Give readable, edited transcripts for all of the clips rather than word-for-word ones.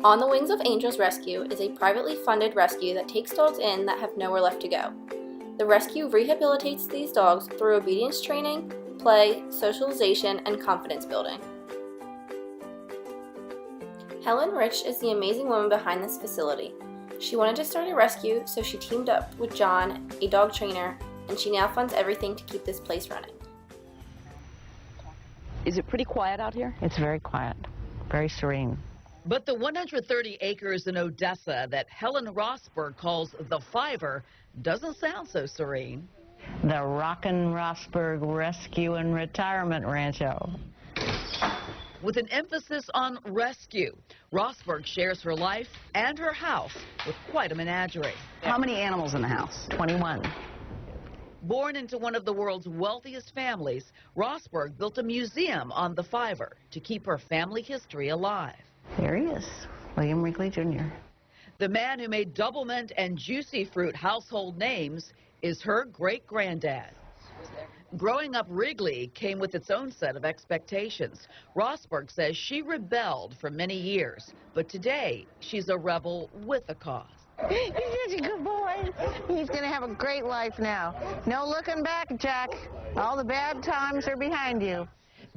On the Wings of Angels Rescue is a privately funded rescue that takes dogs in that have nowhere left to go. The rescue rehabilitates these dogs through obedience training, play, socialization, and confidence building. Helen Rich is the amazing woman behind this facility. She wanted to start a rescue, so she teamed up with John, a dog trainer, and she now funds everything to keep this place running. Is it pretty quiet out here? It's very quiet, very serene. But the 130 acres in Odessa that Helen Rosberg calls the Fiver doesn't sound so serene. The Rockin' Rosberg Rescue and Retirement Rancho. With an emphasis on rescue, Rosberg shares her life and her house with quite a menagerie. How many animals in the house? 21. Born into one of the world's wealthiest families, Rosberg built a museum on the Fiver to keep her family history alive. There he is, William Wrigley Jr. The man who made Doublemint and Juicy Fruit household names is her great-granddad. Growing up, Wrigley came with its own set of expectations. Rosberg says she rebelled for many years, but today she's a rebel with a cause. He's such a good boy. He's going to have a great life now. No looking back, Jack. All the bad times are behind you.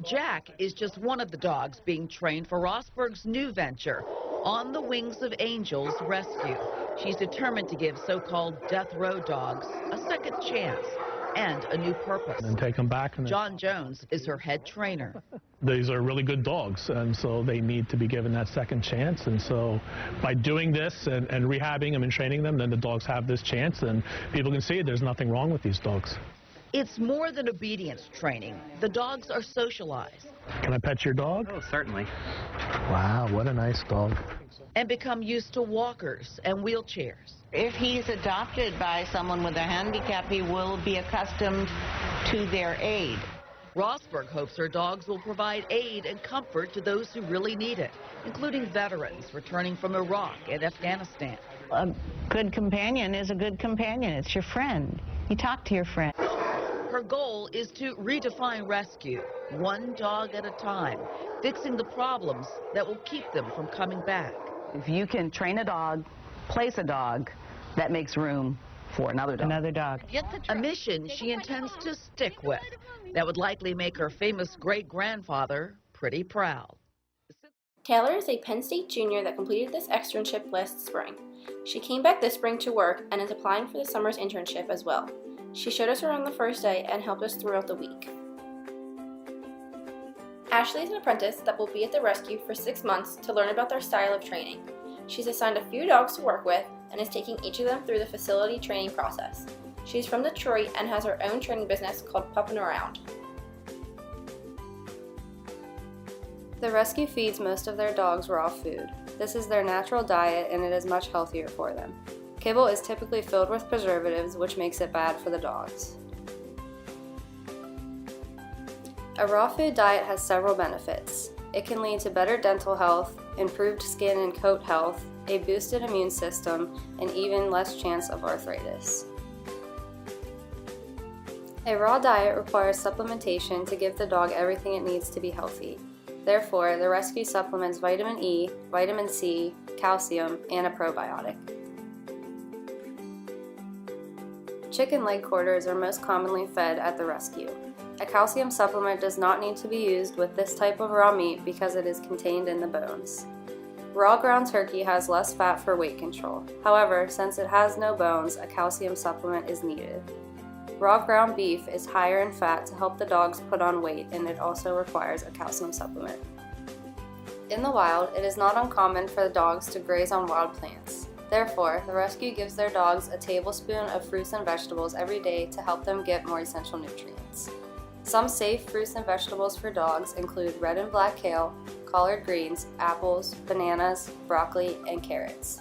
Jack is just one of the dogs being trained for Rosberg's new venture, On the Wings of Angels Rescue. She's determined to give so-called death row dogs a second chance and a new purpose. And take them back. John Jones is her head trainer. These are really good dogs, and so they need to be given that second chance. And so by doing this and rehabbing them and training them, then the dogs have this chance, and people can see there's nothing wrong with these dogs. It's more than obedience training. The dogs are socialized. Can I pet your dog? Oh, certainly. Wow, what a nice dog. And become used to walkers and wheelchairs. If he's adopted by someone with a handicap, he will be accustomed to their aid. Rosberg hopes her dogs will provide aid and comfort to those who really need it, including veterans returning from Iraq and Afghanistan. A good companion is a good companion. It's your friend. You talk to your friend. Her goal is to redefine rescue, one dog at a time, fixing the problems that will keep them from coming back. If you can train a dog, place a dog, that makes room for another dog. Another dog. A mission she intends to stick with that would likely make her famous great-grandfather pretty proud. Taylor is a Penn State junior that completed this externship last spring. She came back this spring to work and is applying for the summer's internship as well. She showed us around the first day and helped us throughout the week. Ashley is an apprentice that will be at the rescue for 6 months to learn about their style of training. She's assigned a few dogs to work with and is taking each of them through the facility training process. She's from Detroit and has her own training business called Puppin' Around. The rescue feeds most of their dogs raw food. This is their natural diet and it is much healthier for them. Kibble is typically filled with preservatives, which makes it bad for the dogs. A raw food diet has several benefits. It can lead to better dental health, improved skin and coat health, a boosted immune system, and even less chance of arthritis. A raw diet requires supplementation to give the dog everything it needs to be healthy. Therefore, the rescue supplements vitamin E, vitamin C, calcium, and a probiotic. Chicken leg quarters are most commonly fed at the rescue. A calcium supplement does not need to be used with this type of raw meat because it is contained in the bones. Raw ground turkey has less fat for weight control. However, since it has no bones, a calcium supplement is needed. Raw ground beef is higher in fat to help the dogs put on weight, and it also requires a calcium supplement. In the wild, it is not uncommon for the dogs to graze on wild plants. Therefore, the rescue gives their dogs a tablespoon of fruits and vegetables every day to help them get more essential nutrients. Some safe fruits and vegetables for dogs include red and black kale, collard greens, apples, bananas, broccoli, and carrots.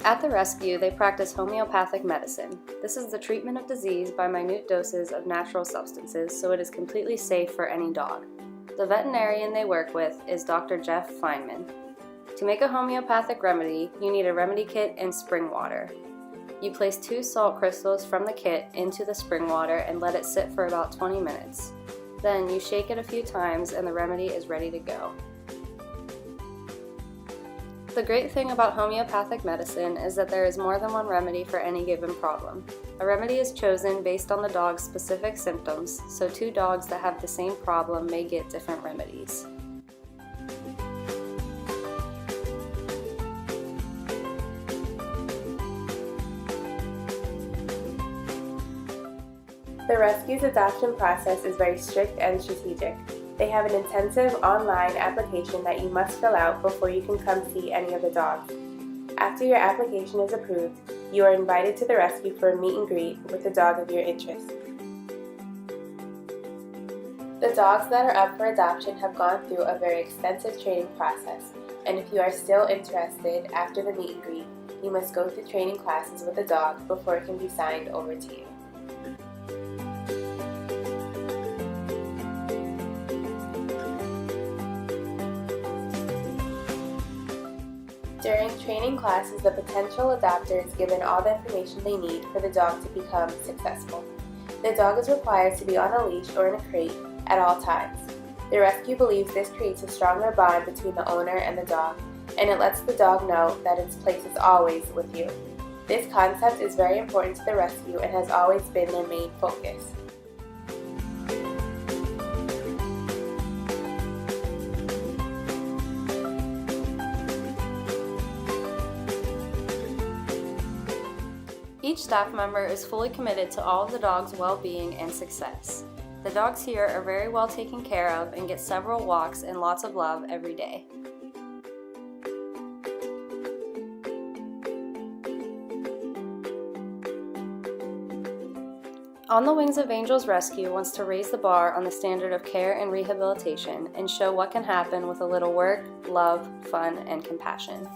At the rescue, they practice homeopathic medicine. This is the treatment of disease by minute doses of natural substances, so it is completely safe for any dog. The veterinarian they work with is Dr. Jeff Feynman. To make a homeopathic remedy, you need a remedy kit and spring water. You place 2 salt crystals from the kit into the spring water and let it sit for about 20 minutes. Then you shake it a few times and the remedy is ready to go. The great thing about homeopathic medicine is that there is more than one remedy for any given problem. A remedy is chosen based on the dog's specific symptoms, so 2 dogs that have the same problem may get different remedies. The rescue's adoption process is very strict and strategic. They have an intensive online application that you must fill out before you can come see any of the dogs. After your application is approved, you are invited to the rescue for a meet and greet with the dog of your interest. The dogs that are up for adoption have gone through a very extensive training process, and if you are still interested after the meet and greet, you must go through training classes with the dog before it can be signed over to you. During training classes, the potential adopter is given all the information they need for the dog to become successful. The dog is required to be on a leash or in a crate at all times. The rescue believes this creates a stronger bond between the owner and the dog, and it lets the dog know that its place is always with you. This concept is very important to the rescue and has always been their main focus. Each staff member is fully committed to all of the dog's well-being and success. The dogs here are very well taken care of and get several walks and lots of love every day. On the Wings of Angels Rescue wants to raise the bar on the standard of care and rehabilitation and show what can happen with a little work, love, fun, and compassion.